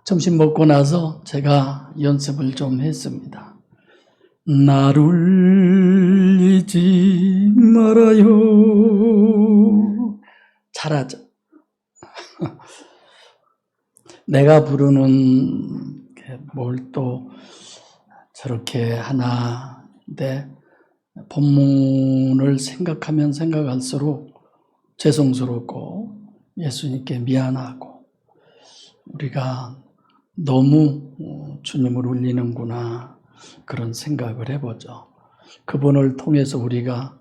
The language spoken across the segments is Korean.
점심 먹고 나서 제가 연습을 좀 했습니다. 날 울리지 말아요. 잘하죠? 내가 부르는 뭘 또 저렇게 하나인데 본문을 생각하면 생각할수록 죄송스럽고 예수님께 미안하고 우리가 너무 주님을 울리는구나 그런 생각을 해보죠. 그분을 통해서 우리가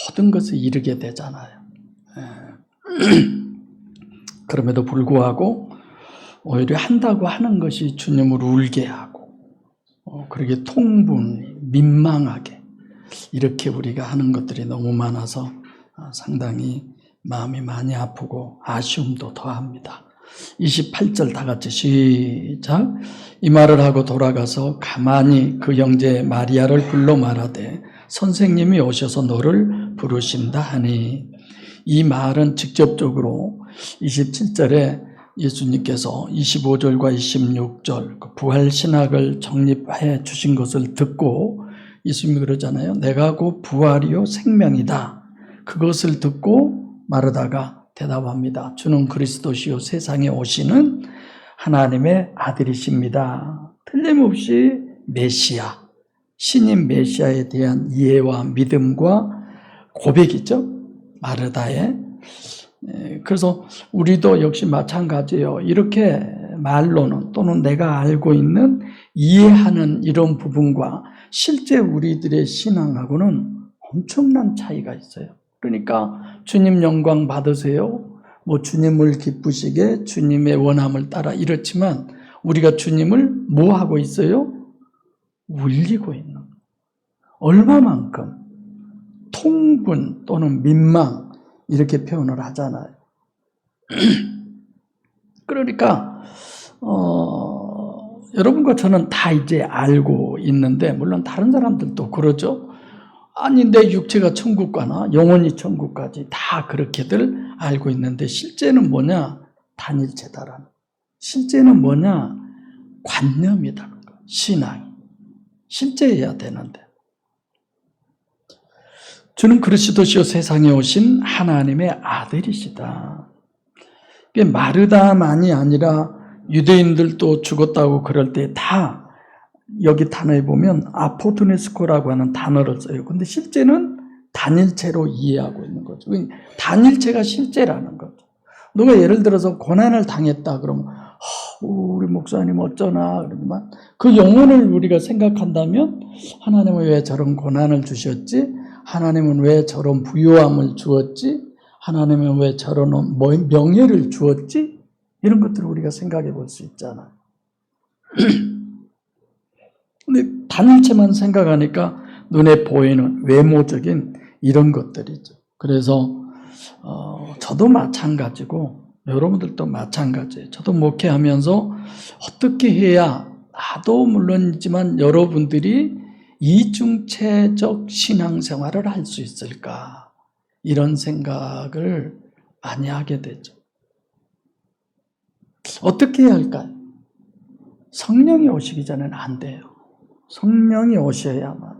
모든 것을 이루게 되잖아요. 그럼에도 불구하고 오히려 한다고 하는 것이 주님을 울게 하고 그렇게 통분히 민망하게 이렇게 우리가 하는 것들이 너무 많아서 상당히 마음이 많이 아프고 아쉬움도 더합니다. 28절 다 같이 시작. 이 말을 하고 돌아가서 가만히 그 형제 마리아를 불러 말하되 선생님이 오셔서 너를 부르신다 하니, 이 말은 직접적으로 27절에 예수님께서 25절과 26절 그 부활신학을 정립해 주신 것을 듣고 예수님이 그러잖아요. 내가 곧 부활이요 생명이다. 그것을 듣고 마르다가 대답합니다. 주는 그리스도시요 세상에 오시는 하나님의 아들이십니다. 틀림없이 메시아, 신인 메시아에 대한 이해와 믿음과 고백이죠. 마르다의. 그래서 우리도 역시 마찬가지예요. 이렇게 말로는 또는 내가 알고 있는 이해하는 이런 부분과 실제 우리들의 신앙하고는 엄청난 차이가 있어요. 그러니까 주님 영광 받으세요. 뭐 주님을 기쁘시게 주님의 원함을 따라 이렇지만 우리가 주님을 뭐 하고 있어요? 울리고 있는 거예요. 얼마만큼 통분 또는 민망 이렇게 표현을 하잖아요. 그러니까 여러분과 저는 다 이제 알고 있는데 물론 다른 사람들도 그러죠. 아니 내 육체가 천국 가나 영혼이 천국 가지 다 그렇게들 알고 있는데 실제는 뭐냐? 단일체다라는. 실제는 뭐냐? 관념이다. 신앙이. 실제해야 되는데. 주는 그리스도시요 세상에 오신 하나님의 아들이시다. 이게 마르다만이 아니라 유대인들도 죽었다고 그럴 때 다 여기 단어에 보면 아포토네스코라고 하는 단어를 써요. 근데 실제는 단일체로 이해하고 있는 거죠. 단일체가 실제라는 거죠. 누가 예를 들어서 고난을 당했다 그러면 우리 목사님 어쩌나 그러지만 그 영혼을 우리가 생각한다면 하나님은 왜 저런 고난을 주셨지? 하나님은 왜 저런 부요함을 주었지? 하나님은 왜 저런 명예를 주었지? 이런 것들을 우리가 생각해 볼 수 있잖아요. 근데 단일체만 생각하니까 눈에 보이는 외모적인 이런 것들이죠. 그래서 저도 마찬가지고 여러분들도 마찬가지예요. 저도 목회하면서 어떻게 해야 나도 물론이지만 여러분들이 이중체적 신앙생활을 할 수 있을까 이런 생각을 많이 하게 되죠. 어떻게 해야 할까요? 성령이 오시기 전에는 안 돼요. 성령이 오셔야만.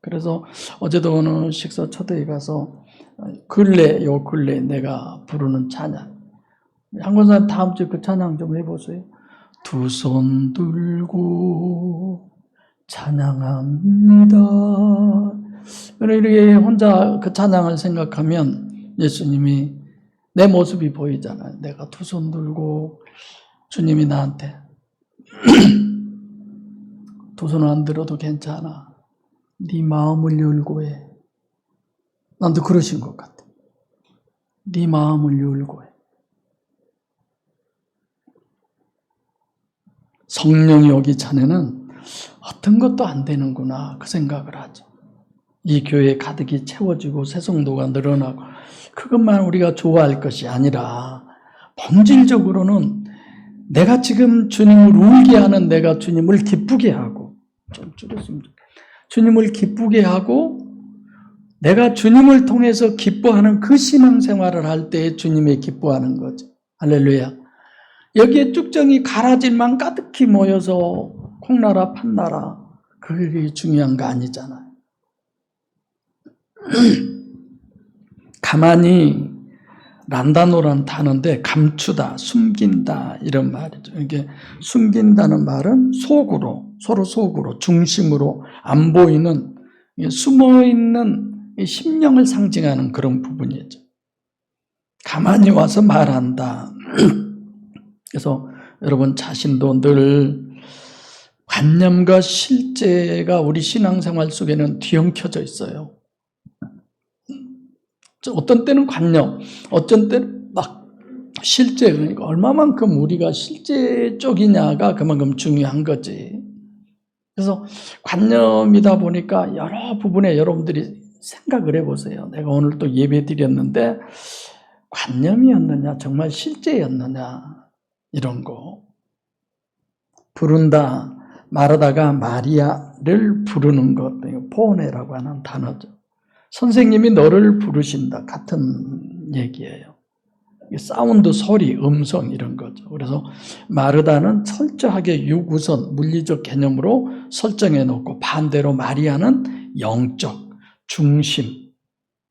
그래서 어제도 어느 식사 초대에 가서 근래 내가 부르는 찬양. 한권사님 다음 주에 그 찬양 좀 해보세요. 두 손 들고 찬양합니다. 이렇게 혼자 그 찬양을 생각하면 예수님이 내 모습이 보이잖아요. 내가 두 손 들고 주님이 나한테 두 손 안 들어도 괜찮아. 네 마음을 열고 해. 나도 그러신 것 같아. 네 마음을 열고 해. 성령이 오기 전에는 어떤 것도 안 되는구나 그 생각을 하죠. 이 교회 가득히 채워지고 새성도가 늘어나고 그것만 우리가 좋아할 것이 아니라 본질적으로는 내가 지금 주님을 울게 하는 내가 주님을 기쁘게 하고 좀 줄였으면 좋겠어요. 주님을 기쁘게 하고 내가 주님을 통해서 기뻐하는 그 신앙생활을 할 때 주님이 기뻐하는 거죠. 할렐루야. 여기에 쭉정이 가라지만 가득히 모여서 콩나라 판나라 그게 중요한 거 아니잖아요. 가만히 란다노란 단어인데 감추다, 숨긴다 이런 말이죠. 이게 숨긴다는 말은 속으로, 서로 속으로, 중심으로 안 보이는 숨어있는 심령을 상징하는 그런 부분이죠. 가만히 와서 말한다. 그래서 여러분 자신도 늘 관념과 실제가 우리 신앙생활 속에는 뒤엉켜져 있어요. 어떤 때는 관념, 어떤 때는 막 실제, 그러니까 얼마만큼 우리가 실제 쪽이냐가 그만큼 중요한 거지. 그래서 관념이다 보니까 여러 부분에 여러분들이 생각을 해보세요. 내가 오늘 또 예배 드렸는데 관념이었느냐, 정말 실제였느냐, 이런 거. 부른다, 말하다가 마리아를 부르는 것, 포네라고 하는 단어죠. 선생님이 너를 부르신다, 같은 얘기예요. 사운드, 소리, 음성 이런 거죠. 그래서 마르다는 철저하게 육우선, 물리적 개념으로 설정해 놓고 반대로 마리아는 영적, 중심,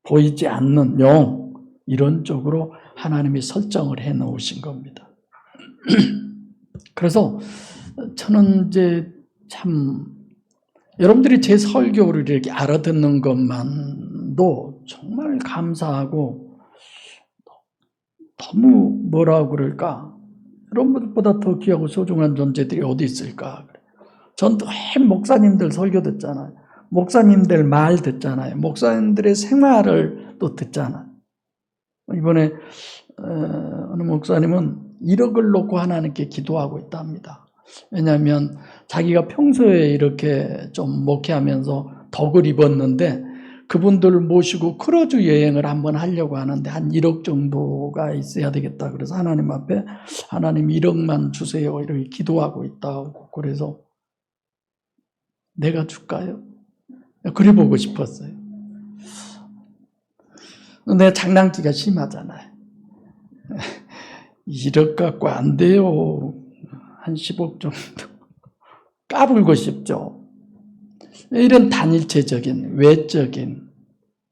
보이지 않는 영, 이런 쪽으로 하나님이 설정을 해 놓으신 겁니다. 그래서 저는 이제 참 여러분들이 제 설교를 이렇게 알아듣는 것만도 정말 감사하고 너무 뭐라고 그럴까? 여러분들보다 더 귀하고 소중한 존재들이 어디 있을까? 전 늘 목사님들 설교 듣잖아요. 목사님들 말 듣잖아요. 목사님들의 생활을 또 듣잖아요. 이번에 어느 목사님은 1억을 놓고 하나님께 기도하고 있답니다. 왜냐하면 자기가 평소에 이렇게 좀 목회하면서 덕을 입었는데 그분들을 모시고 크루즈 여행을 한번 하려고 하는데 한 1억 정도가 있어야 되겠다. 그래서 하나님 앞에 하나님 1억만 주세요. 이렇게 기도하고 있다고. 그래서 내가 줄까요? 그래 보고 싶었어요. 내가 장난기가 심하잖아요. 1억 갖고 안 돼요. 한 10억 정도. 까불고 싶죠. 이런 단일체적인, 외적인,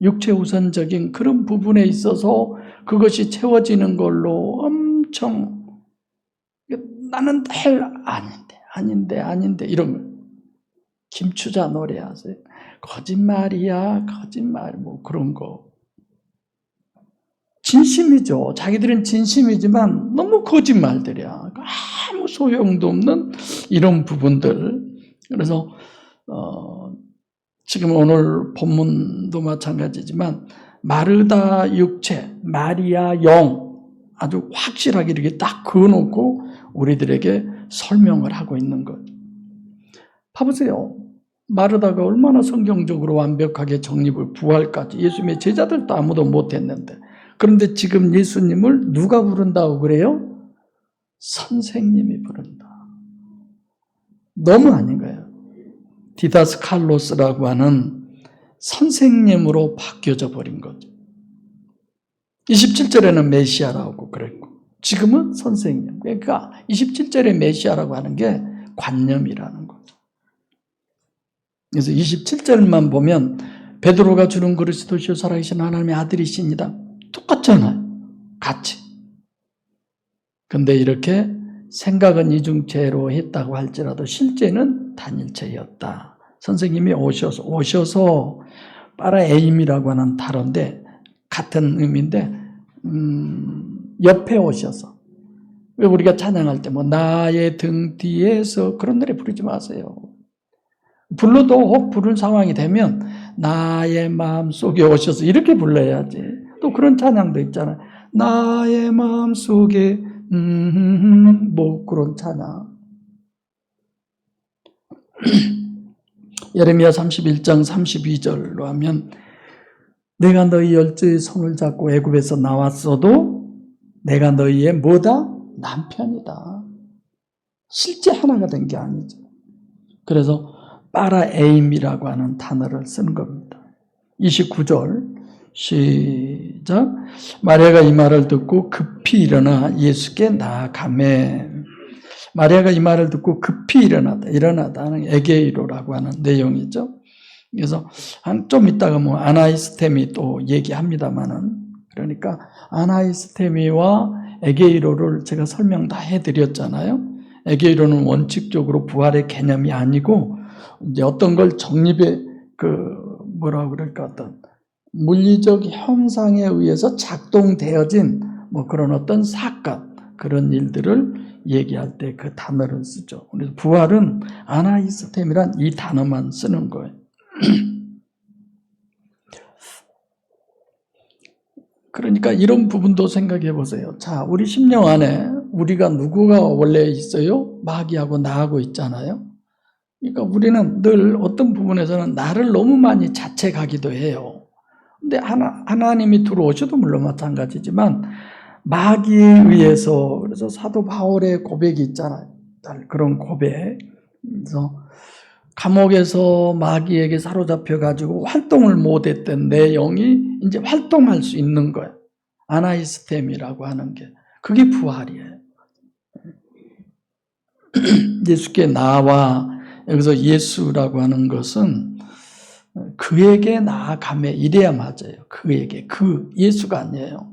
육체 우선적인 그런 부분에 있어서 그것이 채워지는 걸로 엄청 나는 늘 아닌데 이런 거. 김추자 노래하세요. 거짓말이야, 거짓말 뭐 그런 거. 진심이죠. 자기들은 진심이지만 너무 거짓말들이야. 아무 소용도 없는 이런 부분들. 그래서 지금 오늘 본문도 마찬가지지만 마르다 육체, 마리아 영 아주 확실하게 이렇게 딱 그어놓고 우리들에게 설명을 하고 있는 것. 봐보세요. 마르다가 얼마나 성경적으로 완벽하게 정립을 부활까지 예수님의 제자들도 아무도 못했는데 그런데 지금 예수님을 누가 부른다고 그래요? 선생님이 부른다. 너무 아닌가요? 디다스칼로스라고 하는 선생님으로 바뀌어져 버린 거죠. 27절에는 메시아라고 그랬고 지금은 선생님. 그러니까 27절에 메시아라고 하는 게 관념이라는 거죠. 그래서 27절만 보면 베드로가 주는 그리스도시요 살아계신 하나님의 아들이십니다. 똑같잖아요. 같이. 근데 이렇게 생각은 이중체로 했다고 할지라도 실제는 단일체였다. 선생님이 오셔서 파라에임이라고 하는 단어인데 같은 의미인데 옆에 오셔서 왜 우리가 찬양할 때 뭐 나의 등 뒤에서 그런 노래 부르지 마세요. 불러도 혹 부를 상황이 되면 나의 마음속에 오셔서 이렇게 불러야지. 또 그런 찬양도 있잖아요. 나의 마음속에 뭐 그런 찬양. 예레미야 31장 32절로 하면 내가 너희 열조의 손을 잡고 애굽에서 나왔어도 내가 너희의 뭐다? 남편이다. 실제 하나가 된 게 아니죠. 그래서 파라에임이라고 하는 단어를 쓴 겁니다. 29절 시작. 시작. 마리아가 이 말을 듣고 급히 일어나 예수께 나아가매. 마리아가 이 말을 듣고 급히 일어나다는 에게이로라고 하는 내용이죠. 그래서 좀 이따가 뭐 아나이스테미 또 얘기합니다만은, 그러니까 아나이스테미와 에게이로를 제가 설명 다 해드렸잖아요. 에게이로는 원칙적으로 부활의 개념이 아니고 이제 어떤 걸 정립의 뭐라고 그럴까, 어떤 물리적 현상에 의해서 작동되어진 뭐 그런 어떤 사건, 그런 일들을 얘기할 때 그 단어를 쓰죠. 그래서 부활은 아나이스템이란 이 단어만 쓰는 거예요. 그러니까 이런 부분도 생각해 보세요. 자, 우리 심령 안에 우리가 누구가 원래 있어요? 마귀하고 나하고 있잖아요. 그러니까 우리는 늘 어떤 부분에서는 나를 너무 많이 자책하기도 해요. 근데 하나님이 들어오셔도 물론 마찬가지지만 마귀에 의해서, 그래서 사도 바울의 고백이 있잖아요. 그런 고백. 그래서 감옥에서 마귀에게 사로잡혀 가지고 활동을 못했던 내 영이 이제 활동할 수 있는 거예요. 아나이스템이라고 하는 게, 그게 부활이에요. 예수께 나와, 여기서 예수라고 하는 것은 그에게 나아가매, 이래야 맞아요. 그에게, 예수가 아니에요.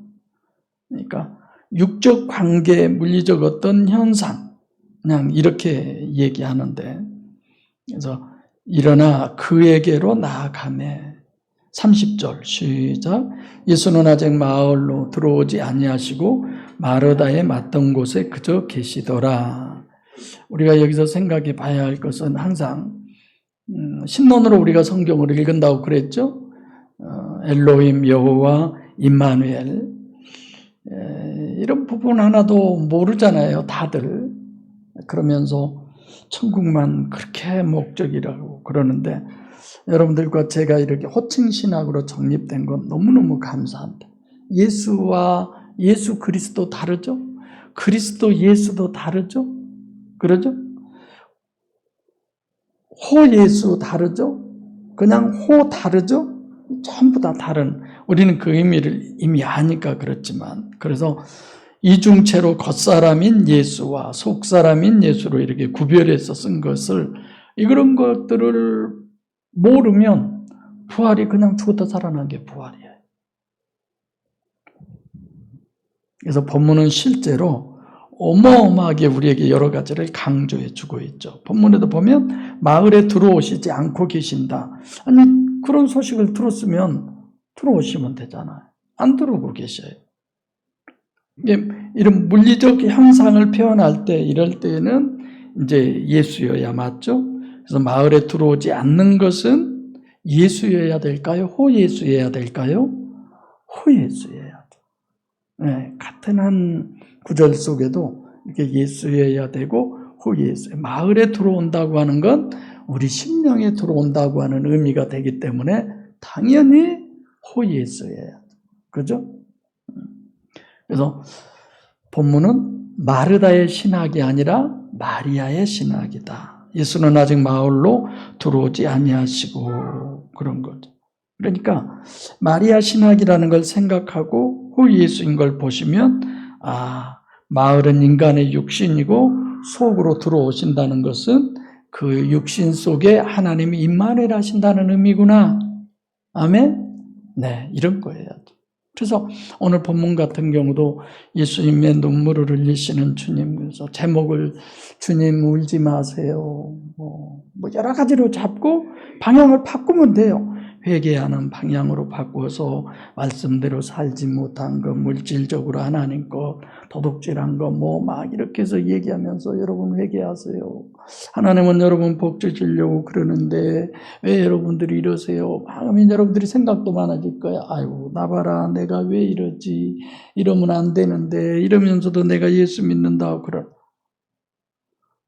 그러니까 육적 관계, 물리적 어떤 현상, 그냥 이렇게 얘기하는데, 그래서 일어나 그에게로 나아가매. 30절 시작. 예수는 아직 마을로 들어오지 아니하시고 마르다에 맞던 곳에 그저 계시더라. 우리가 여기서 생각해 봐야 할 것은 항상 신론으로 우리가 성경을 읽은다고 그랬죠. 엘로힘, 여호와, 임마누엘, 이런 부분 하나도 모르잖아요, 다들. 그러면서 천국만 그렇게 목적이라고 그러는데, 여러분들과 제가 이렇게 호칭신학으로 정립된 건 너무너무 감사합니다. 예수와 예수 그리스도 다르죠? 그리스도 예수도 다르죠? 그러죠? 호 예수 다르죠? 그냥 호 다르죠? 전부 다 다른, 우리는 그 의미를 이미 아니까 그렇지만, 그래서 이중체로 겉사람인 예수와 속사람인 예수로 이렇게 구별해서 쓴 것을, 이런 것들을 모르면 부활이 그냥 죽었다 살아난 게 부활이에요. 그래서 본문은 실제로 어마어마하게 우리에게 여러 가지를 강조해 주고 있죠. 본문에도 보면 마을에 들어오시지 않고 계신다. 아니, 그런 소식을 들었으면 들어오시면 되잖아요. 안 들어오고 계셔요. 이런 물리적 형상을 표현할 때, 이럴 때는 이제 예수여야 맞죠? 그래서 마을에 들어오지 않는 것은 예수여야 될까요? 호예수여야 될까요? 호예수여야 돼. 네, 같은 한 구절 속에도 이렇게 예수여야 되고 호예수. 마을에 들어온다고 하는 건 우리 심령에 들어온다고 하는 의미가 되기 때문에 당연히 호예수여야 돼. 그죠? 그래서 본문은 마르다의 신학이 아니라 마리아의 신학이다. 예수는 아직 마을로 들어오지 아니하시고, 그런 거죠. 그러니까 마리아 신학이라는 걸 생각하고 후 예수인 걸 보시면, 마을은 인간의 육신이고 속으로 들어오신다는 것은 그 육신 속에 하나님이 임마누엘 하신다는 의미구나. 아멘? 네, 이런 거예요. 그래서 오늘 본문 같은 경우도 예수님의 눈물을 흘리시는 주님, 그래서 제목을 주님 울지 마세요, 뭐 여러 가지로 잡고 방향을 바꾸면 돼요. 회개하는 방향으로 바꾸어서 말씀대로 살지 못한 것, 물질적으로 하나님 것, 도둑질한 것, 막 이렇게 해서 얘기하면서 여러분 회개하세요. 하나님은 여러분 복 주시려고 그러는데 왜 여러분들이 이러세요? 하면 여러분들이 생각도 많아질 거야. 아이고, 나 봐라, 내가 왜 이러지? 이러면 안 되는데, 이러면서도 내가 예수 믿는다고 그래.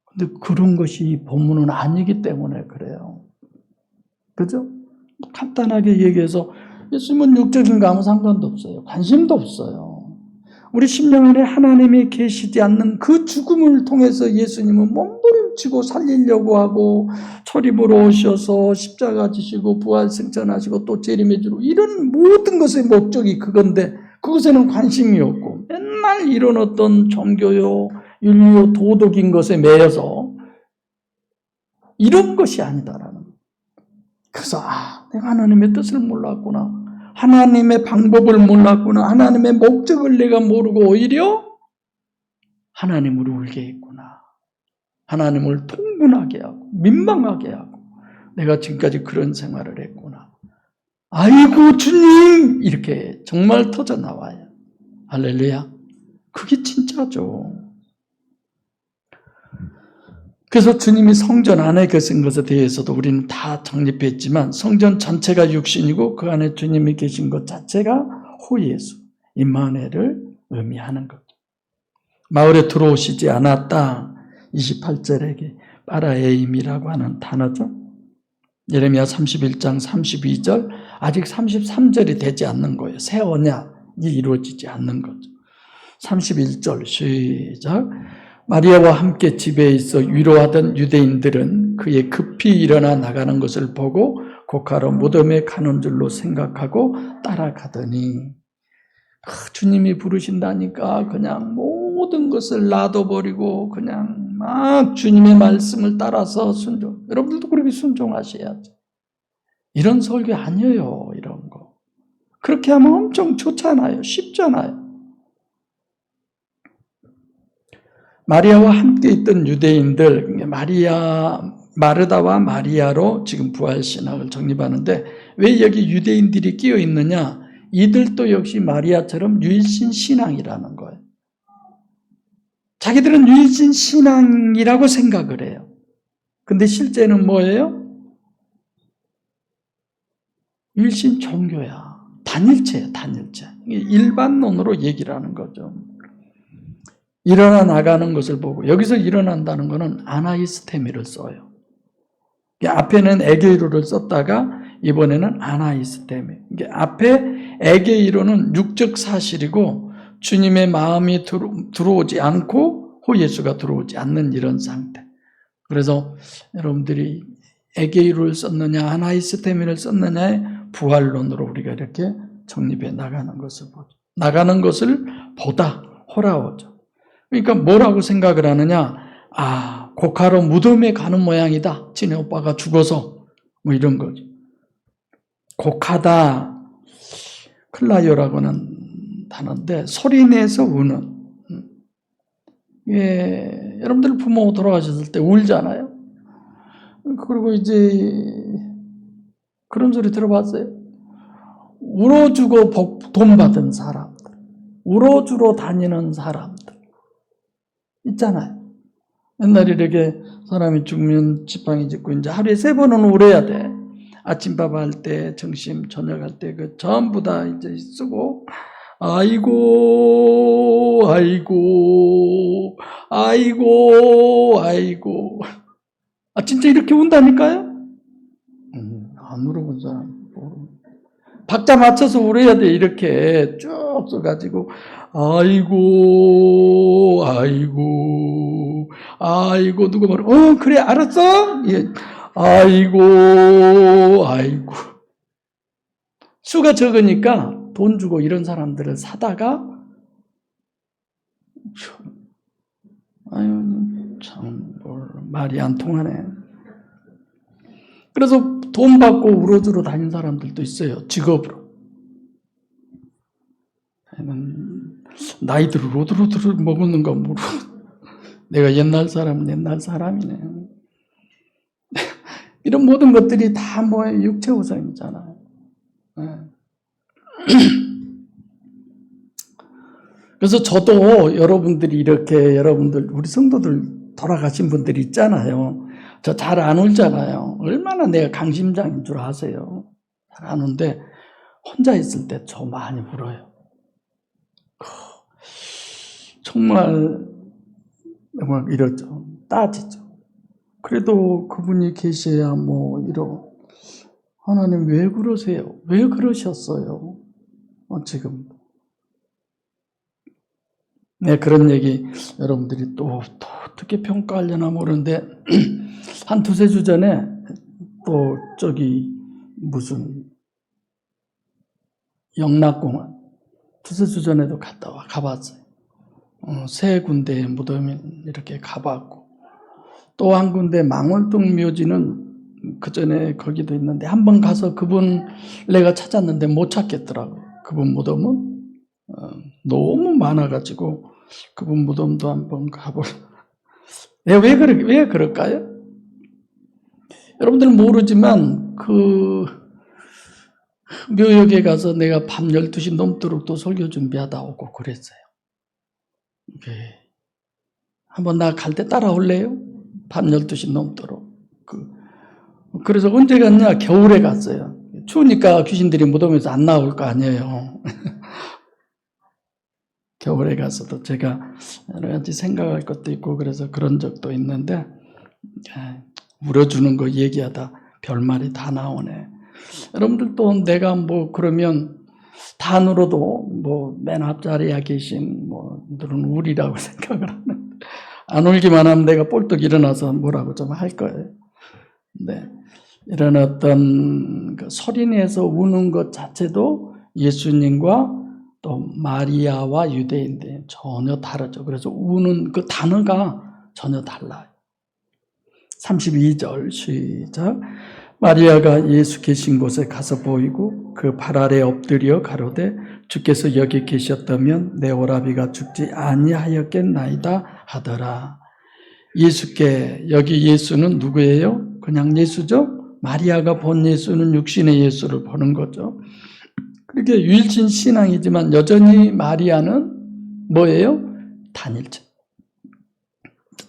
근데 그런 것이 본문은 아니기 때문에 그래요. 그죠? 간단하게 얘기해서 예수님은 육적인가 아무 상관도 없어요. 관심도 없어요. 우리 심령 안에 하나님이 계시지 않는 그 죽음을 통해서 예수님은 몸부림 치고 살리려고 하고 초림으로 오셔서 십자가 지시고 부활 승천하시고 또 재림해 주고 이런 모든 것의 목적이 그건데 그것에는 관심이 없고 맨날 이런 어떤 종교요 윤리요 도덕인 것에 매여서 이런 것이 아니다라는 거예요. 그래서 내가 하나님의 뜻을 몰랐구나, 하나님의 방법을 몰랐구나, 하나님의 목적을 내가 모르고 오히려 하나님을 울게 했구나, 하나님을 통분하게 하고 민망하게 하고 내가 지금까지 그런 생활을 했구나, 아이고 주님 이렇게 정말 터져나와요. 할렐루야. 그게 진짜죠. 그래서 주님이 성전 안에 계신 것에 대해서도 우리는 다 정립했지만 성전 전체가 육신이고 그 안에 주님이 계신 것 자체가 호예수, 임마누엘을 의미하는 거죠. 마을에 들어오시지 않았다. 28절에 파라에임이라고 하는 단어죠. 예레미야 31장 32절, 아직 33절이 되지 않는 거예요. 새 언약이 이루어지지 않는 거죠. 31절 시작. 마리아와 함께 집에 있어 위로하던 유대인들은 그의 급히 일어나 나가는 것을 보고 곡하러 무덤에 가는 줄로 생각하고 따라가더니 주님이 부르신다니까 그냥 모든 것을 놔둬버리고 그냥 막 주님의 말씀을 따라서 순종. 여러분들도 그렇게 순종하셔야죠. 이런 설교 아니에요. 이런 거. 그렇게 하면 엄청 좋잖아요. 쉽잖아요. 마리아와 함께 있던 유대인들, 마르다와 마리아로 지금 부활신학을 정립하는데 왜 여기 유대인들이 끼어 있느냐? 이들도 역시 마리아처럼 유일신 신앙이라는 거예요. 자기들은 유일신 신앙이라고 생각을 해요. 근데 실제는 뭐예요? 유일신 종교야. 단일체예요, 단일체. 일반론으로 얘기를 하는 거죠. 일어나 나가는 것을 보고 여기서 일어난다는 것은 아나이스테미를 써요. 앞에는 에게이로를 썼다가 이번에는 아나이스테미. 앞에 에게이로는 육적 사실이고 주님의 마음이 들어오지 않고 호예수가 들어오지 않는 이런 상태. 그래서 여러분들이 에게이로를 썼느냐 아나이스테미를 썼느냐의 부활론으로 우리가 이렇게 정립해 나가는 것을 보죠. 나가는 것을 보다 호라오죠. 그러니까 뭐라고 생각을 하느냐? 곡하러 무덤에 가는 모양이다. 지네 오빠가 죽어서 뭐 이런 거죠. 곡하다, 클라요라고는 단어인데 소리내서 우는. 예, 여러분들 부모 돌아가셨을 때 울잖아요. 그리고 이제 그런 소리 들어봤어요? 울어주고 돈 받은 사람들, 울어주러 다니는 사람들 있잖아요. 옛날에 이렇게 사람이 죽으면 지팡이 짚고 이제 하루에 3번은 울어야 돼. 아침밥 할 때, 점심, 저녁 할 때 그 전부 다 이제 쓰고 아이고 아이고 아이고 아이고. 진짜 이렇게 운다니까요? 안 울어본 사람. 박자 맞춰서 울어야 돼. 이렇게 쭉 써가지고 아이고 아이고 아이고 누구 말해? 그래 알았어? 예. 아이고 아이고. 수가 적으니까 돈 주고 이런 사람들을 사다가 참 말이 안 통하네. 그래서 돈 받고 울어주러 다니는 사람들도 있어요. 직업으로. 나이들 로드로드를 먹었는가 모르고. 내가 옛날 사람이네. 이런 모든 것들이 다 뭐예요? 육체 우상이잖아요. 그래서 저도 여러분들이 이렇게 우리 성도들 돌아가신 분들이 있잖아요. 저 잘 안 울잖아요. 얼마나 내가 강심장인 줄 아세요? 잘 안 우는데 혼자 있을 때 저 많이 울어요. 정말 이러죠. 따지죠. 그래도 그분이 계셔야 하나님 왜 그러세요? 왜 그러셨어요? 지금. 네, 그런 얘기 여러분들이 또 어떻게 평가하려나 모르는데 한 두세 주 전에 또 저기 무슨 영락공원 두세 주 전에도 가봤어요. 세 군데의 무덤에 이렇게 가봤고, 또 한 군데 망월동 묘지는 그 전에 거기도 있는데 한 번 가서 그분 내가 찾았는데 못 찾겠더라고요. 그분 무덤은 너무 많아가지고 그분 무덤도 한번 가보려. 왜 그럴까요? 여러분들은 모르지만 그 묘역에 가서 내가 밤 12시 넘도록 또 설교 준비하다 오고 그랬어요. 한번 나 갈 때 따라올래요? 밤 12시 넘도록. 그래서 언제 갔냐? 겨울에 갔어요. 추우니까 귀신들이 무덤에서 안 나올 거 아니에요. 겨울에 가서도 제가 여러 가지 생각할 것도 있고 그래서 그런 적도 있는데, 울어주는 거 얘기하다 별말이 다 나오네. 여러분들도 내가 뭐 그러면 단으로도 뭐 맨 앞자리에 계신 분들은 우리라고 생각을 하는데, 안 울기만 하면 내가 볼떡 일어나서 뭐라고 좀 할 거예요. 네. 이런 어떤 그 소리내서 우는 것 자체도 예수님과 또 마리아와 유대인들 전혀 다르죠. 그래서 우는 그 단어가 전혀 달라요. 32절 시작. 마리아가 예수 계신 곳에 가서 보이고 그 발 아래 엎드려 가로되 주께서 여기 계셨다면 내 오라비가 죽지 아니하였겠나이다 하더라. 예수께, 여기 예수는 누구예요? 그냥 예수죠? 마리아가 본 예수는 육신의 예수를 보는 거죠. 그렇게 유일신 신앙이지만 여전히 마리아는 뭐예요? 단일체.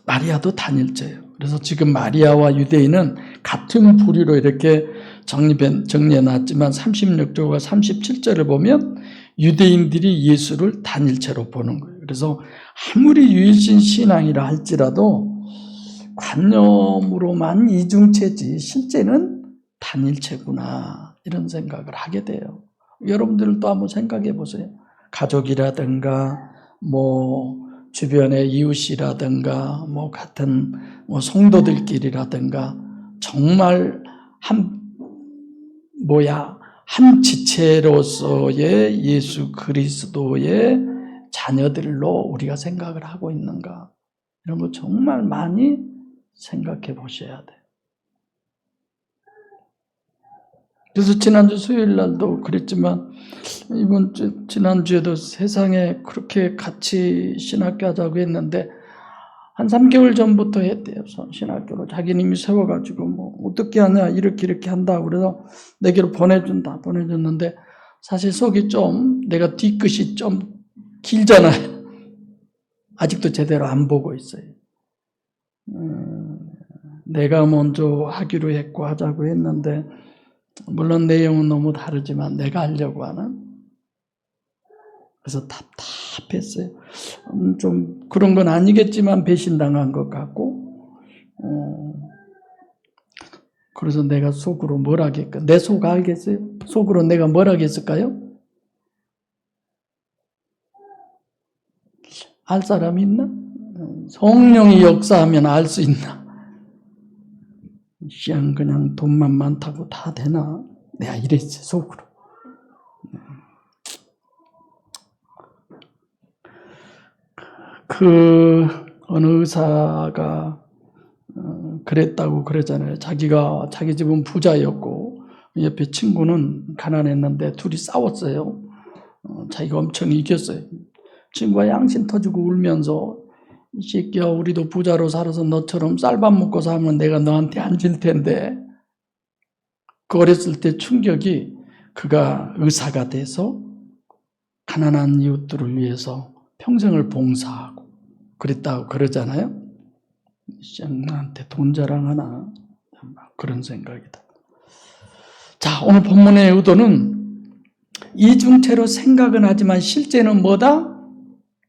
마리아도 단일체예요. 그래서 지금 마리아와 유대인은 같은 부류로 이렇게 정리해놨지만 36절과 37절을 보면 유대인들이 예수를 단일체로 보는 거예요. 그래서 아무리 유일신 신앙이라 할지라도 관념으로만 이중체지 실제는 단일체구나 이런 생각을 하게 돼요. 여러분들도 한번 생각해 보세요. 가족이라든가 주변의 이웃이라든가 같은 성도들끼리라든가 정말 한 지체로서의 예수 그리스도의 자녀들로 우리가 생각을 하고 있는가, 이런 거 정말 많이 생각해 보셔야 돼요. 그래서 지난주 수요일 날도 그랬지만 지난주에도 세상에 그렇게 같이 신학교 하자고 했는데 한 3개월 전부터 했대요. 신학교로 자기님이 세워가지고 어떻게 하냐 이렇게 한다고 그래서 내게로 보내줬는데 사실 속이 좀 내가 뒤끝이 좀 길잖아요. 아직도 제대로 안 보고 있어요. 내가 먼저 하기로 했고 하자고 했는데 물론 내용은 너무 다르지만 내가 하려고 하는, 그래서 답답했어요. 좀 그런 건 아니겠지만 배신당한 것 같고, 그래서 내가 속으로 뭘 하겠까? 내 속 알겠어요? 속으로 내가 뭘 하겠을까요? 알 사람이 있나? 성령이 역사하면 알 수 있나? 그냥 돈만 많다고 다 되나? 내가 이랬지 속으로. 어느 의사가 그랬다고 그러잖아요. 자기 집은 부자였고 옆에 친구는 가난했는데 둘이 싸웠어요. 자기가 엄청 이겼어요. 친구가 양심 터지고 울면서 이 새끼야, 우리도 부자로 살아서 너처럼 쌀밥 먹고 살면 내가 너한테 안 질 텐데. 그랬을 때 충격이, 그가 의사가 돼서 가난한 이웃들을 위해서 평생을 봉사하고 그랬다고 그러잖아요. 나한테 돈 자랑하나, 그런 생각이다. 자, 오늘 본문의 의도는 이중체로 생각은 하지만 실제는 뭐다?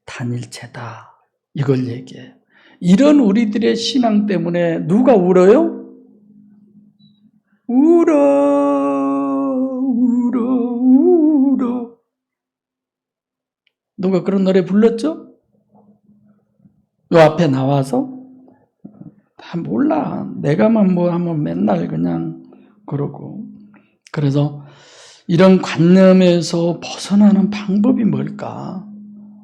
단일체다. 이걸 얘기해요. 이런 우리들의 신앙 때문에 누가 울어요? 울어. 누가 그런 노래 불렀죠? 요 앞에 나와서 다 몰라. 내가만 뭐 하면 맨날 그냥 그러고. 그래서 이런 관념에서 벗어나는 방법이 뭘까?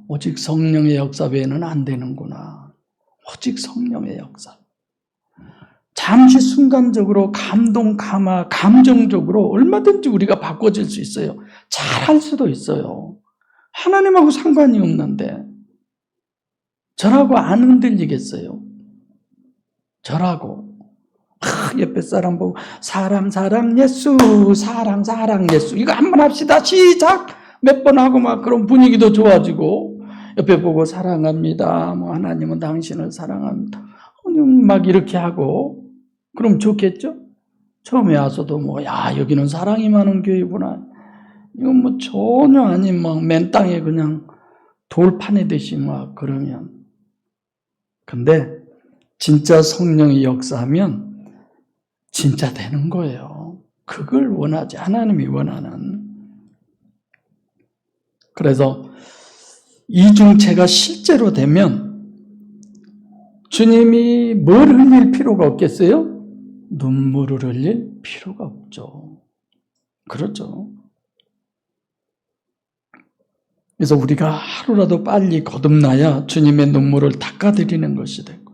오직 성령의 역사 외에는 안 되는구나. 오직 성령의 역사. 잠시 순간적으로 감정적으로 얼마든지 우리가 바꿔질 수 있어요. 잘할 수도 있어요. 하나님하고 상관이 없는데 저라고 안 흔들리겠어요? 저라고 옆에 사람 보고 사랑 예수 사랑 예수 이거 한번 합시다. 시작! 몇 번 하고 막 그런 분위기도 좋아지고 옆에 보고 사랑합니다. 뭐 하나님은 당신을 사랑합니다. 막 이렇게 하고 그럼 좋겠죠? 처음에 와서도 뭐 야 여기는 사랑이 많은 교회구나. 이건 뭐 전혀 아닌 막 맨 땅에 그냥 돌판에 듯이 막 그러면 근데 진짜 성령이 역사하면 진짜 되는 거예요. 그걸 원하지 하나님이 원하는. 그래서 이중체가 실제로 되면 주님이 뭘 흘릴 필요가 없겠어요? 눈물을 흘릴 필요가 없죠. 그렇죠. 그래서 우리가 하루라도 빨리 거듭나야 주님의 눈물을 닦아드리는 것이 되고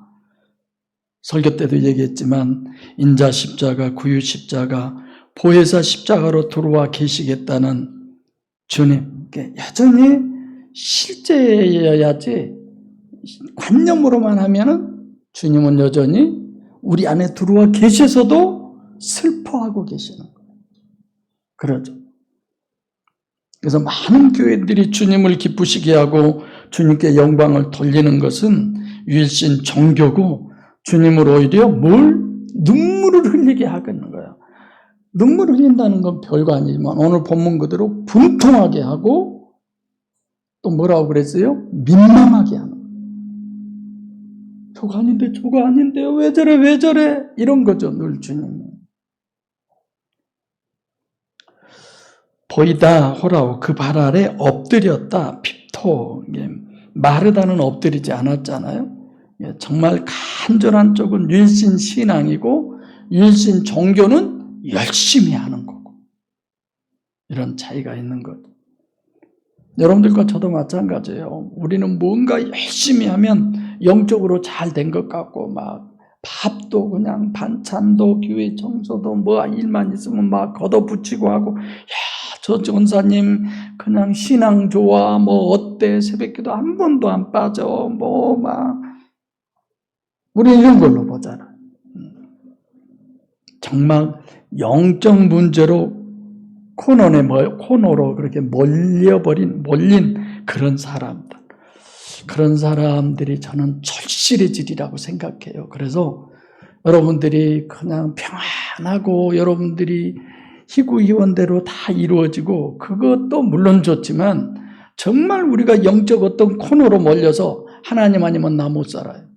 설교 때도 얘기했지만 인자 십자가, 구유 십자가, 보혜사 십자가로 들어와 계시겠다는 주님께 여전히 실제여야지 관념으로만 하면은 주님은 여전히 우리 안에 들어와 계셔서도 슬퍼하고 계시는 거예요. 그러죠. 그래서 많은 교회들이 주님을 기쁘시게 하고 주님께 영광을 돌리는 것은 유일신 종교고 주님을 오히려 눈물을 흘리게 하겠는 거예요. 눈물을 흘린다는 건 별거 아니지만 오늘 본문 그대로 분통하게 하고 또 뭐라고 그랬어요? 민망하게 하는 거예요. 저거 아닌데 왜 저래 이런 거죠. 늘 주님은. 보이다 호라오 그 발 아래 엎드렸다 핍토 마르다는 엎드리지 않았잖아요. 정말 간절한 쪽은 유일신 신앙이고 유일신 종교는 열심히 하는 거고 이런 차이가 있는 거죠. 여러분들과 저도 마찬가지예요. 우리는 뭔가 열심히 하면 영적으로 잘 된 것 같고 막 밥도 그냥 반찬도 교회 청소도 뭐 일만 있으면 막 걷어붙이고 하고 저 전사님 그냥 신앙 좋아 뭐 어때 새벽기도 한 번도 안 빠져 뭐 막 우리 이런 걸로 보잖아. 정말 영적 문제로 코너로 그렇게 몰린 그런 사람들이 저는 절실해지리라고 생각해요. 그래서 여러분들이 그냥 평안하고 여러분들이 희구희원대로 다 이루어지고 그것도 물론 좋지만 정말 우리가 영적 어떤 코너로 몰려서 하나님 아니면 나 못 살아요.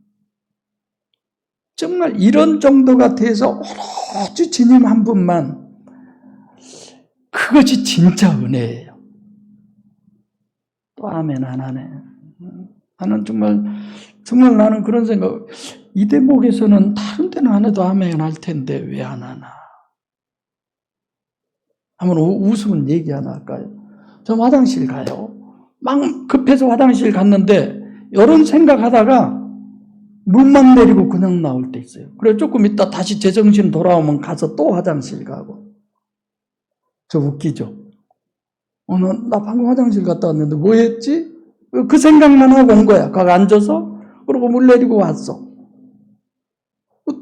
정말 이런 정도가 돼서 오로지 주님 한 분만 그것이 진짜 은혜예요. 또 아멘 안 하네. 나는 정말 나는 그런 생각 이 대목에서는 다른 데는 안 해도 아멘 할 텐데 왜 안 하나. 한번 웃으면 얘기 하나 할까요? 저 화장실 가요. 막 급해서 화장실 갔는데 이런 생각하다가 문만 내리고 그냥 나올 때 있어요. 그래서 조금 있다 다시 제정신 돌아오면 가서 또 화장실 가고. 저 웃기죠? 나 방금 화장실 갔다 왔는데 뭐 했지? 그 생각만 하고 온 거야. 거기 앉아서 그러고 물 내리고 왔어.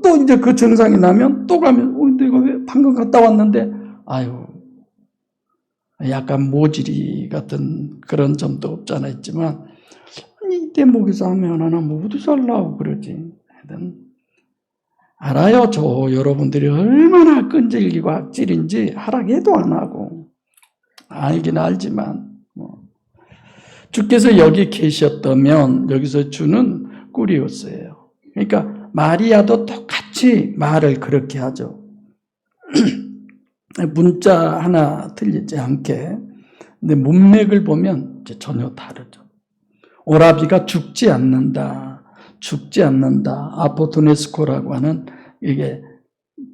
또 이제 그 증상이 나면 또 가면 내가 왜 방금 갔다 왔는데 아유 약간 모질이 같은 그런 점도 없잖아 있지만 이 대목에서 하면 하나 뭐 어디 살라고 그러지. 하여튼 알아요. 저 여러분들이 얼마나 끈질기고 악질인지 하락해도 안 하고 알긴 알지만 주께서 여기 계셨다면 여기서 주는 꾸리오스예요. 그러니까 마리아도 똑같이 말을 그렇게 하죠. 문자 하나 틀리지 않게. 근데 문맥을 보면 이제 전혀 다르죠. 오라비가 죽지 않는다. 죽지 않는다. 아포토네스코라고 하는 이게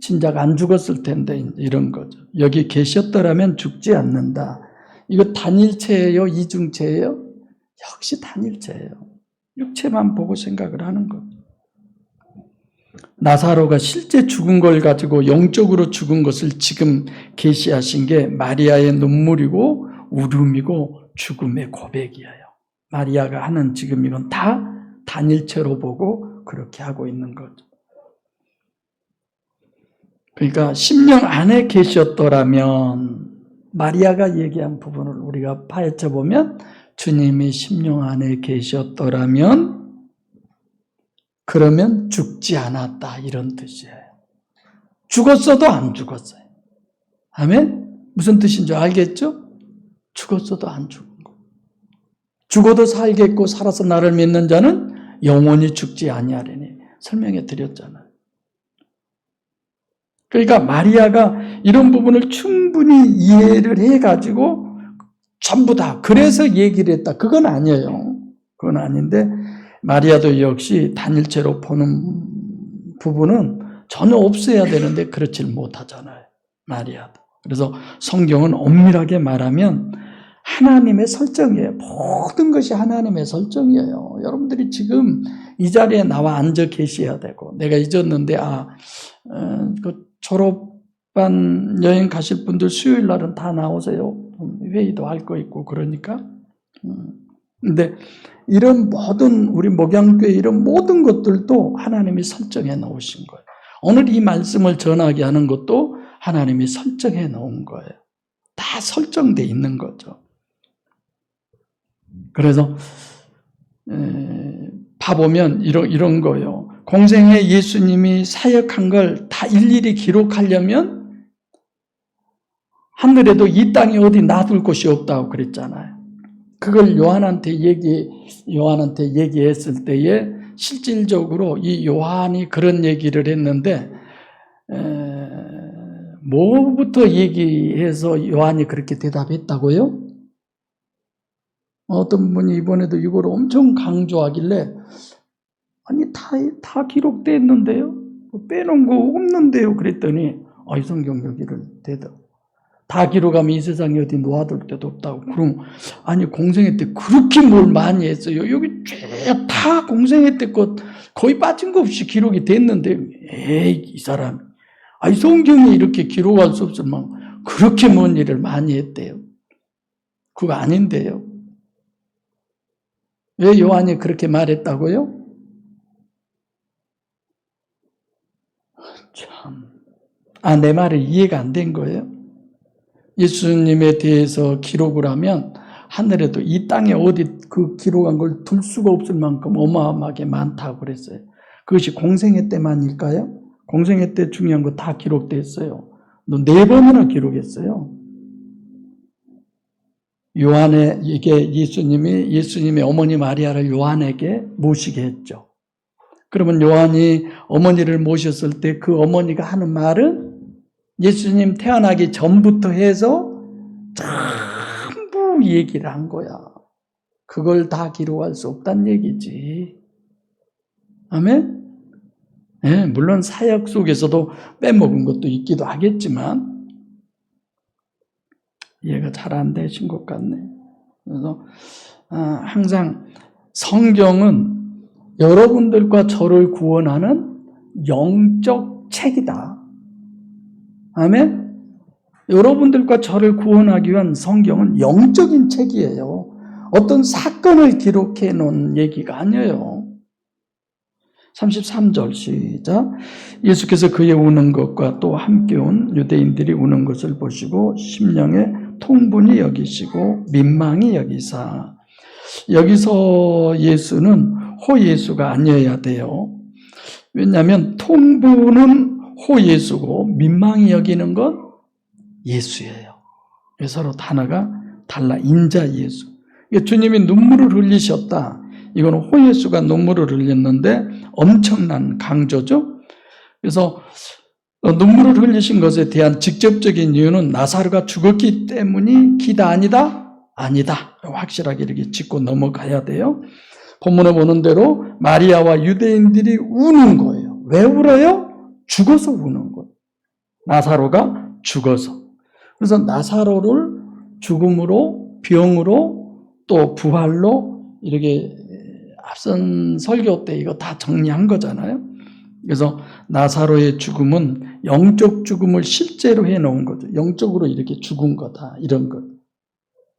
진작 안 죽었을 텐데 이런 거죠. 여기 계셨더라면 죽지 않는다. 이거 단일체예요? 이중체예요? 역시 단일체예요. 육체만 보고 생각을 하는 거죠. 나사로가 실제 죽은 걸 가지고 영적으로 죽은 것을 지금 계시하신 게 마리아의 눈물이고 울음이고 죽음의 고백이에요. 마리아가 하는 지금 이건 다 단일체로 보고 그렇게 하고 있는 거죠. 그러니까 심령 안에 계셨더라면 마리아가 얘기한 부분을 우리가 파헤쳐 보면 주님이 심령 안에 계셨더라면 그러면 죽지 않았다 이런 뜻이에요. 죽었어도 안 죽었어요. 아멘? 무슨 뜻인 줄 알겠죠? 죽었어도 안 죽은 거. 죽어도 살겠고 살아서 나를 믿는 자는 영원히 죽지 아니하리니 설명해 드렸잖아요. 그러니까 마리아가 이런 부분을 충분히 이해를 해가지고 전부 다 그래서 얘기를 했다. 그건 아니에요. 그건 아닌데 마리아도 역시 단일체로 보는 부분은 전혀 없어야 되는데 그렇질 못하잖아요. 마리아도. 그래서 성경은 엄밀하게 말하면 하나님의 설정이에요. 모든 것이 하나님의 설정이에요. 여러분들이 지금 이 자리에 나와 앉아 계셔야 되고 내가 잊었는데 그 졸업반 여행 가실 분들 수요일 날은 다 나오세요. 회의도 할 거 있고 그러니까. 근데 이런 모든 우리 목양교회 이런 모든 것들도 하나님이 설정해 놓으신 거예요. 오늘 이 말씀을 전하게 하는 것도 하나님이 설정해 놓은 거예요. 다 설정돼 있는 거죠. 그래서 봐보면 이런 거예요. 공생에 예수님이 사역한 걸 다 일일이 기록하려면 하늘에도 이 땅에 어디 놔둘 곳이 없다고 그랬잖아요. 그걸 요한한테 얘기했을 때에 실질적으로 이 요한이 그런 얘기를 했는데 뭐부터 얘기해서 요한이 그렇게 대답했다고요? 어떤 분이 이번에도 이걸 엄청 강조하길래 아니 다 기록되어 있는데요? 빼놓은 거 없는데요? 그랬더니 이 성경 여기를 대답 다 기록하면 이 세상에 어디 놓아둘 데도 없다고. 그럼 아니 공생애 때 그렇게 뭘 많이 했어요. 여기 다 공생애 때 것 거의 빠진 거 없이 기록이 됐는데 에이 이 사람 성경이 이렇게 기록할 수 없을 만큼 그렇게 먼 일을 많이 했대요. 그거 아닌데요. 왜 요한이 그렇게 말했다고요? 참, 내 말이 이해가 안 된 거예요? 예수님에 대해서 기록을 하면 하늘에도 이 땅에 어디 그 기록한 걸 둘 수가 없을 만큼 어마어마하게 많다고 그랬어요. 그것이 공생애 때만일까요? 공생애 때 중요한 거 다 기록됐어요. 4번이나 기록했어요. 요한에게 예수님의 어머니 마리아를 요한에게 모시게 했죠. 그러면 요한이 어머니를 모셨을 때 그 어머니가 하는 말은 예수님 태어나기 전부터 해서 전부 얘기를 한 거야. 그걸 다 기록할 수 없다는 얘기지. 아멘? 네, 물론 사역 속에서도 빼먹은 것도 있기도 하겠지만 이해가 잘 안 되신 것 같네. 그래서 항상 성경은 여러분들과 저를 구원하는 영적 책이다. 아멘? 여러분들과 저를 구원하기 위한 성경은 영적인 책이에요. 어떤 사건을 기록해 놓은 얘기가 아니에요. 33절 시작. 예수께서 그의 우는 것과 또 함께 온 유대인들이 우는 것을 보시고 심령에 통분히 여기시고 민망히 여기사. 여기서 예수는 호예수가 아니어야 돼요. 왜냐하면 통분은 호예수고 민망히 여기는 건 예수예요. 서로 단어가 달라. 인자 예수. 주님이 눈물을 흘리셨다. 이거는 호예수가 눈물을 흘렸는데 엄청난 강조죠. 그래서 눈물을 흘리신 것에 대한 직접적인 이유는 나사로가 죽었기 때문이 기다 아니다? 아니다. 확실하게 이렇게 짚고 넘어가야 돼요. 본문에 보는 대로 마리아와 유대인들이 우는 거예요. 왜 울어요? 죽어서 우는 거예요. 나사로가 죽어서. 그래서 나사로를 죽음으로, 병으로, 또 부활로 이렇게 앞선 설교 때 이거 다 정리한 거잖아요. 그래서 나사로의 죽음은 영적 죽음을 실제로 해놓은 거죠. 영적으로 이렇게 죽은 거다. 이런 것.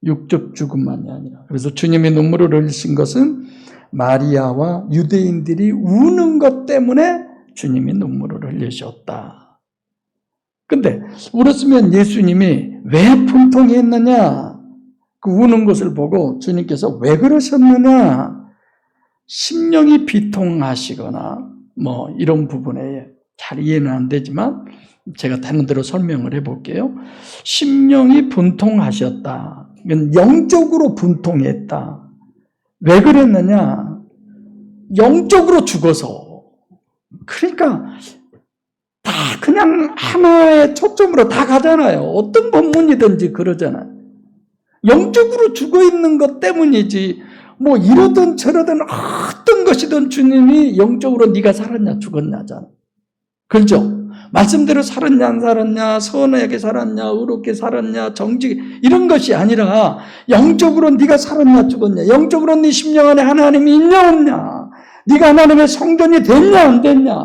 육적 죽음만이 아니라. 그래서 주님이 눈물을 흘리신 것은 마리아와 유대인들이 우는 것 때문에 주님이 눈물을 흘리셨다. 근데 울었으면 예수님이 왜 분통했느냐? 그 우는 것을 보고 주님께서 왜 그러셨느냐? 심령이 비통하시거나 뭐 이런 부분에 잘 이해는 안 되지만 제가 되는 대로 설명을 해볼게요. 심령이 분통하셨다. 이건 영적으로 분통했다. 왜 그랬느냐? 영적으로 죽어서. 그러니까 다 그냥 하나의 초점으로 다 가잖아요. 어떤 본문이든지 그러잖아요. 영적으로 죽어 있는 것 때문이지 뭐 이러든 저러든 어떤 것이든 주님이 영적으로 네가 살았냐 죽었냐잖아. 그렇죠? 말씀대로 살았냐 안 살았냐, 선하게 살았냐, 의롭게 살았냐, 정직 이런 것이 아니라 영적으로 네가 살았냐 죽었냐, 영적으로 네 심령 안에 하나님이 있냐 없냐, 네가 하나님의 성전이 됐냐 안 됐냐,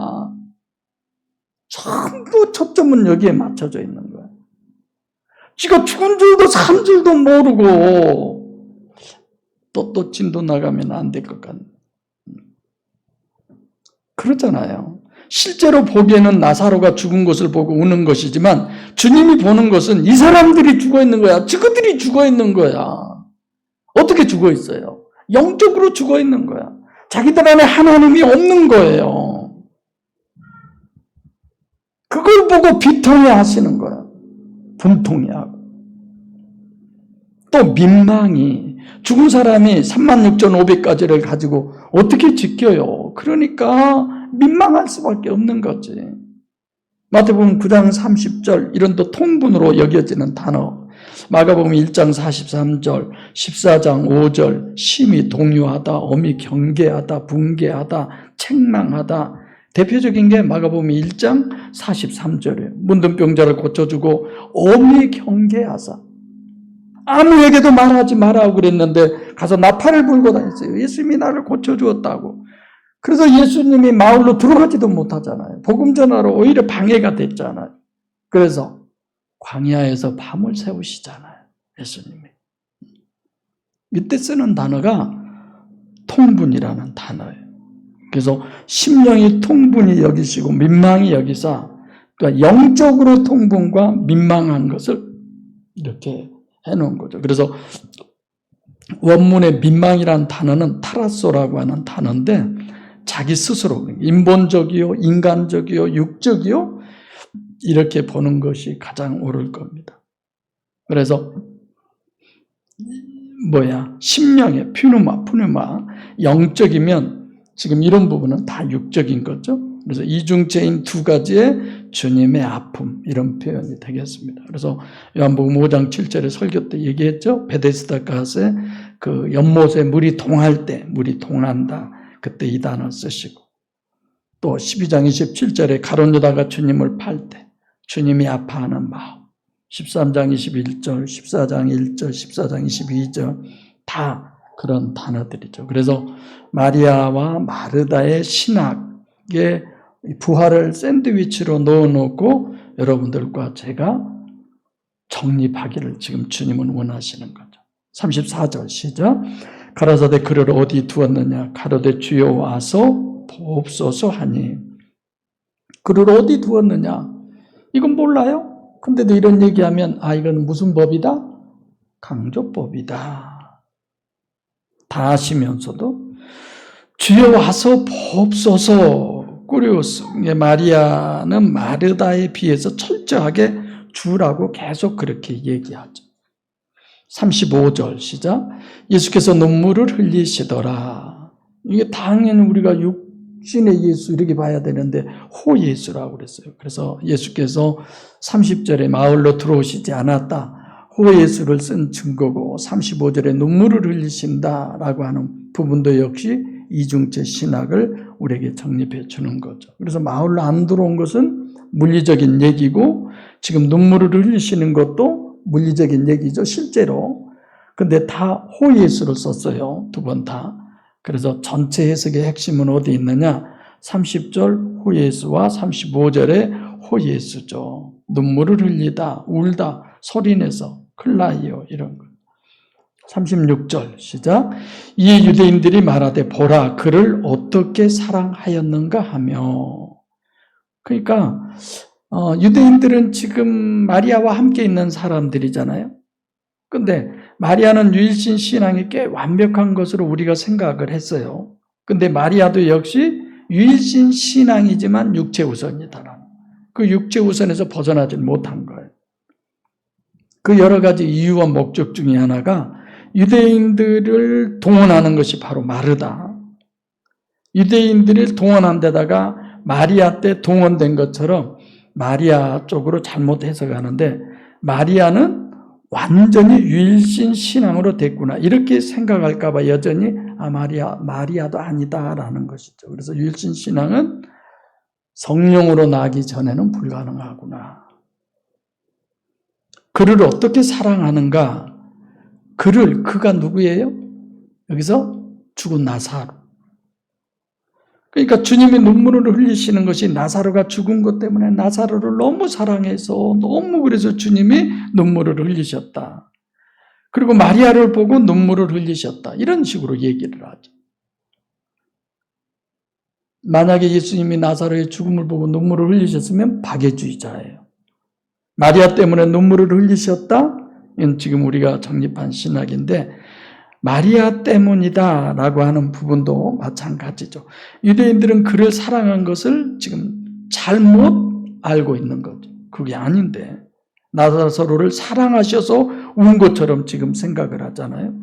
전부 초점은 여기에 맞춰져 있는 거야. 지가 죽은 줄도 산 줄도 모르고 또 진도 나가면 안 될 것 같네. 그렇잖아요. 실제로 보기에는 나사로가 죽은 것을 보고 우는 것이지만 주님이 보는 것은 이 사람들이 죽어 있는 거야. 저것들이 죽어 있는 거야. 어떻게 죽어 있어요? 영적으로 죽어 있는 거야. 자기들 안에 하나님이 없는 거예요. 그걸 보고 비통해 하시는 거야. 분통해 하고. 또 민망이 죽은 사람이 36,500가지를 가지고 어떻게 지켜요? 그러니까 민망할 수밖에 없는 거지. 마태복음 9장 30절 이런 또 통분으로 여겨지는 단어. 마가복음 1장 43절, 14장 5절 심히 동요하다, 엄히 경계하다, 붕괴하다, 책망하다. 대표적인 게 마가복음 1장 43절이에요. 문둥병자를 고쳐주고 엄히 경계하사. 아무에게도 말하지 말라고 그랬는데 가서 나팔을 불고 다녔어요. 예수님이 나를 고쳐주었다고. 그래서 예수님이 마을로 들어가지도 못하잖아요. 복음 전하러 오히려 방해가 됐잖아요. 그래서 광야에서 밤을 새우시잖아요. 예수님이. 이때 쓰는 단어가 통분이라는 단어예요. 그래서 심령이 통분이 여기시고 민망이 여기사 그러니까 영적으로 통분과 민망한 것을 이렇게 해놓은 거죠. 그래서 원문의 민망이라는 단어는 타라소라고 하는 단어인데 자기 스스로 인본적이요, 인간적이요, 육적이요 이렇게 보는 것이 가장 옳을 겁니다. 그래서 심령의 푸누마 영적이면 지금 이런 부분은 다 육적인 거죠. 그래서 이중체인 두 가지의 주님의 아픔 이런 표현이 되겠습니다. 그래서 요한복음 5장 7절에 설교 때 얘기했죠. 베데스다 갓에 그 연못에 물이 동할 때 물이 동한다. 그때 이 단어 쓰시고 또 12장 27절에 가룟 유다가 주님을 팔 때 주님이 아파하는 마음 13장 21절, 14장 1절, 14장 22절 다 그런 단어들이죠. 그래서 마리아와 마르다의 신학의 부활을 샌드위치로 넣어놓고 여러분들과 제가 정립하기를 지금 주님은 원하시는 거죠. 34절 시작. 가라사대 그를 어디 두었느냐? 가로되 주여 와서 보옵소서 하니. 그를 어디 두었느냐? 이건 몰라요? 근데도 이런 얘기하면 이건 무슨 법이다? 강조법이다. 다 아시면서도 주여 와서 보옵소서. 꾸리오스 마리아는 마르다에 비해서 철저하게 주라고 계속 그렇게 얘기하죠. 35절 시작. 예수께서 눈물을 흘리시더라. 이게 당연히 우리가 육신의 예수 이렇게 봐야 되는데 호예수라고 그랬어요. 그래서 예수께서 30절에 마을로 들어오시지 않았다. 호예수를 쓴 증거고 35절에 눈물을 흘리신다라고 하는 부분도 역시 이중체 신학을 우리에게 정립해 주는 거죠. 그래서 마을로 안 들어온 것은 물리적인 얘기고 지금 눈물을 흘리시는 것도 물리적인 얘기죠. 실제로. 근데 다 호예수를 썼어요. 두 번 다. 그래서 전체 해석의 핵심은 어디 있느냐? 30절 호예수와 35절의 호예수죠. 눈물을 흘리다, 울다, 소리내서, 클라이오 이런 거. 36절 시작. 이에 유대인들이 말하되 보라 그를 어떻게 사랑하였는가 하며. 그러니까 유대인들은 지금 마리아와 함께 있는 사람들이잖아요. 근데 마리아는 유일신 신앙이 꽤 완벽한 것으로 우리가 생각을 했어요. 근데 마리아도 역시 유일신 신앙이지만 육체 우선이다. 그 육체 우선에서 벗어나지 못한 거예요. 그 여러 가지 이유와 목적 중에 하나가 유대인들을 동원하는 것이 바로 마르다. 유대인들을 동원한 데다가 마리아 때 동원된 것처럼 마리아 쪽으로 잘못 해석하는데 마리아는 완전히 유일신 신앙으로 됐구나. 이렇게 생각할까 봐 여전히 마리아도 아니다라는 것이죠. 그래서 유일신 신앙은 성령으로 나기 전에는 불가능하구나. 그를 어떻게 사랑하는가? 그가 누구예요? 여기서 죽은 나사로. 그러니까 주님이 눈물을 흘리시는 것이 나사로가 죽은 것 때문에 나사로를 너무 사랑해서 너무 그래서 주님이 눈물을 흘리셨다. 그리고 마리아를 보고 눈물을 흘리셨다. 이런 식으로 얘기를 하죠. 만약에 예수님이 나사로의 죽음을 보고 눈물을 흘리셨으면 박애주의자예요. 마리아 때문에 눈물을 흘리셨다? 이건 지금 우리가 정립한 신학인데 마리아 때문이다라고 하는 부분도 마찬가지죠. 유대인들은 그를 사랑한 것을 지금 잘못 알고 있는 거죠. 그게 아닌데 나사로를 사랑하셔서 운 것처럼 지금 생각을 하잖아요.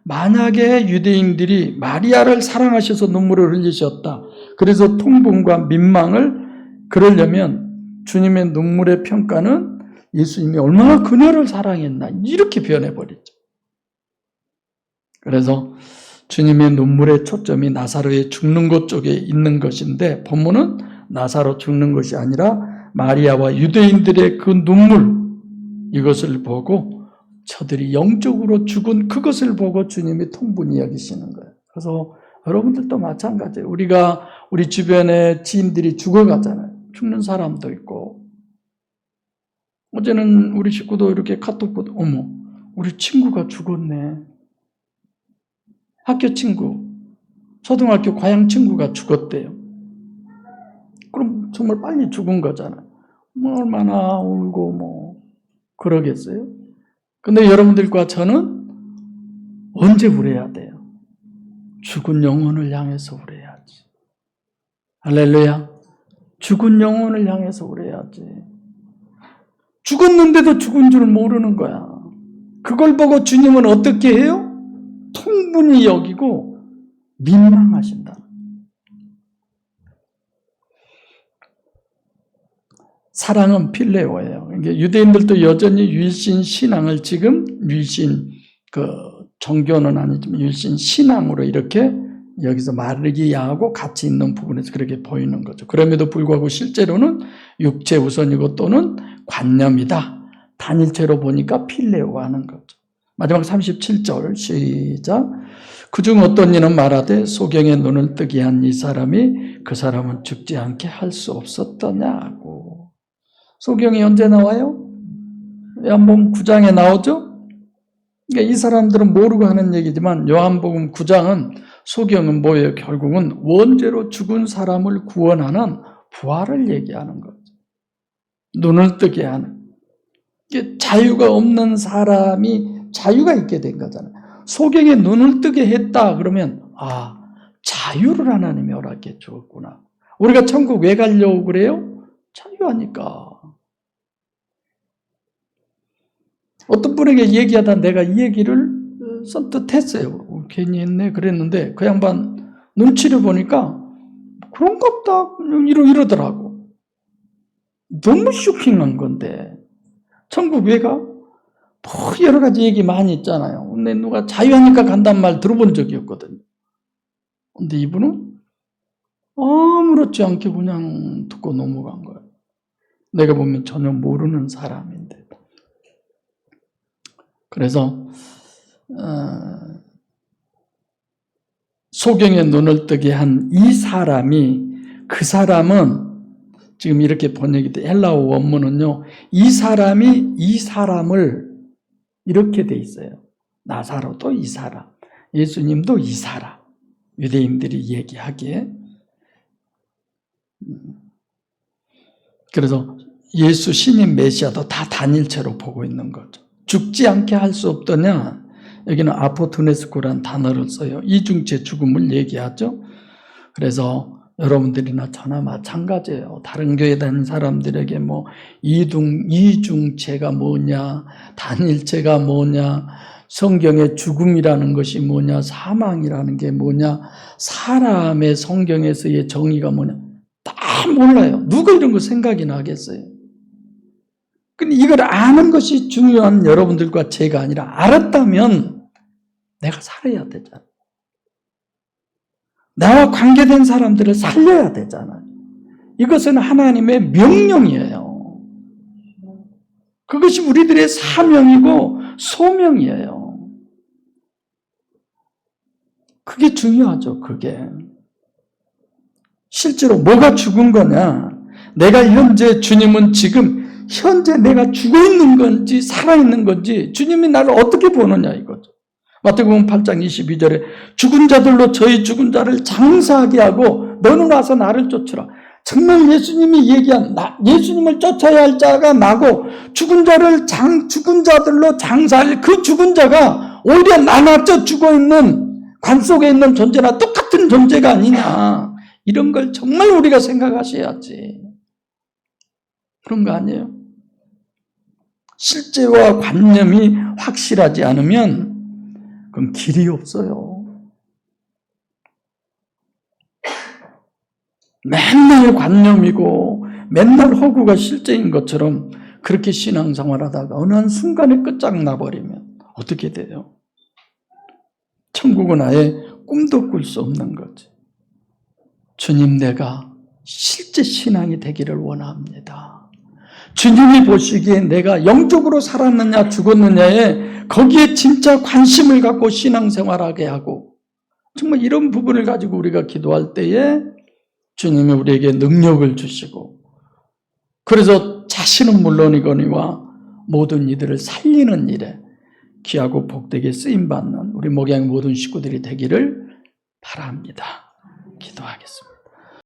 만약에 유대인들이 마리아를 사랑하셔서 눈물을 흘리셨다. 그래서 통분과 민망을 그러려면 주님의 눈물의 평가는 예수님이 얼마나 그녀를 사랑했나 이렇게 표현해버리죠. 그래서 주님의 눈물의 초점이 나사로의 죽는 것 쪽에 있는 것인데 본문은 나사로 죽는 것이 아니라 마리아와 유대인들의 그 눈물 이것을 보고 저들이 영적으로 죽은 그것을 보고 주님이 통분히 여기시는 거예요. 그래서 여러분들도 마찬가지예요. 우리 주변에 지인들이 죽어가잖아요. 죽는 사람도 있고 어제는 우리 식구도 이렇게 카톡 보도 어머 우리 친구가 죽었네. 학교 친구, 초등학교 과양 친구가 죽었대요. 그럼 정말 빨리 죽은 거잖아요. 얼마나 울고 그러겠어요? 근데 여러분들과 저는 언제 울어야 돼요? 죽은 영혼을 향해서 울어야지. 할렐루야. 죽은 영혼을 향해서 울어야지. 죽었는데도 죽은 줄 모르는 거야. 그걸 보고 주님은 어떻게 해요? 통분히 여기고 민망하신다. 사랑은 필레오예요. 유대인들도 여전히 유일신 신앙을 지금 유일신 종교는 아니지만 유일신 신앙으로 이렇게 여기서 마르기야하고 같이 있는 부분에서 그렇게 보이는 거죠. 그럼에도 불구하고 실제로는 육체 우선이고 또는 관념이다. 단일체로 보니까 필레오가 하는 거죠. 마지막 37절 시작. 그중 어떤 이는 말하되 소경의 눈을 뜨게 한 이 사람이 그 사람은 죽지 않게 할 수 없었더냐고. 소경이 언제 나와요? 요한복음 9장에 나오죠? 그러니까 이 사람들은 모르고 하는 얘기지만 요한복음 9장은 소경은 뭐예요? 결국은 원죄로 죽은 사람을 구원하는 부활을 얘기하는 거죠. 눈을 뜨게 하는. 자유가 없는 사람이 자유가 있게 된 거잖아요. 소경의 눈을 뜨게 했다 그러면 자유를 하나님이 허락해 주었구나. 우리가 천국 왜 가려고 그래요? 자유하니까. 어떤 분에게 얘기하다 내가 이 얘기를 선뜻 했어요. 괜히 했네 그랬는데 그 양반 눈치를 보니까 그런가 보다 이러더라고. 너무 쇼킹한 건데 천국 왜 가? 뭐 여러 가지 얘기 많이 있잖아요. 근데 누가 자유하니까 간단 말 들어본 적이 없거든요. 근데 이분은 아무렇지 않게 그냥 듣고 넘어간 거예요. 내가 보면 전혀 모르는 사람인데. 그래서 소경의 눈을 뜨게 한 이 사람이, 그 사람은 지금 이렇게 번역이 돼. 헬라어 원문은요, 이 사람이 이 사람을 이렇게 돼 있어요. 나사로도 이 사람, 예수님도 이 사람. 유대인들이 얘기하기에. 그래서 예수 신임 메시아도 다 단일체로 보고 있는 거죠. 죽지 않게 할 수 없더냐? 여기는 아포투네스코라는 단어를 써요. 이중체 죽음을 얘기하죠. 그래서 여러분들이나 저나 마찬가지예요. 다른 교회 다니는 사람들에게 뭐 이중체가 뭐냐, 단일체가 뭐냐, 성경의 죽음이라는 것이 뭐냐, 사망이라는 게 뭐냐, 사람의 성경에서의 정의가 뭐냐, 다 몰라요. 누가 이런 거 생각이 나겠어요? 근데 이걸 아는 것이 중요한 여러분들과 제가 아니라, 알았다면 내가 살아야 되잖아. 나와 관계된 사람들을 살려야 되잖아요. 이것은 하나님의 명령이에요. 그것이 우리들의 사명이고 소명이에요. 그게 중요하죠. 그게 실제로 뭐가 죽은 거냐, 내가 현재, 주님은 지금 현재 내가 죽어 있는 건지 살아있는 건지 주님이 나를 어떻게 보느냐 이거죠. 마태복음 8장 22절에 죽은 자들로 저희 죽은 자를 장사하게 하고 너는 와서 나를 쫓으라. 정말 예수님이 얘기한 예수님을 쫓아야 할 자가 나고 죽은 자들로 장사할 그 죽은 자가 오히려 나눠져 죽어있는 관 속에 있는 존재나 똑같은 존재가 아니냐. 이런 걸 정말 우리가 생각하셔야지. 그런 거 아니에요? 실제와 관념이 확실하지 않으면 그럼 길이 없어요. 맨날 관념이고 맨날 허구가 실제인 것처럼 그렇게 신앙생활하다가 어느 한 순간에 끝장나버리면 어떻게 돼요? 천국은 아예 꿈도 꿀 수 없는 거지. 주님, 내가 실제 신앙이 되기를 원합니다. 주님이 보시기에 내가 영적으로 살았느냐 죽었느냐에 거기에 진짜 관심을 갖고 신앙생활하게 하고, 정말 이런 부분을 가지고 우리가 기도할 때에 주님이 우리에게 능력을 주시고, 그래서 자신은 물론이거니와 모든 이들을 살리는 일에 귀하고 복되게 쓰임받는 우리 목양 모든 식구들이 되기를 바랍니다. 기도하겠습니다.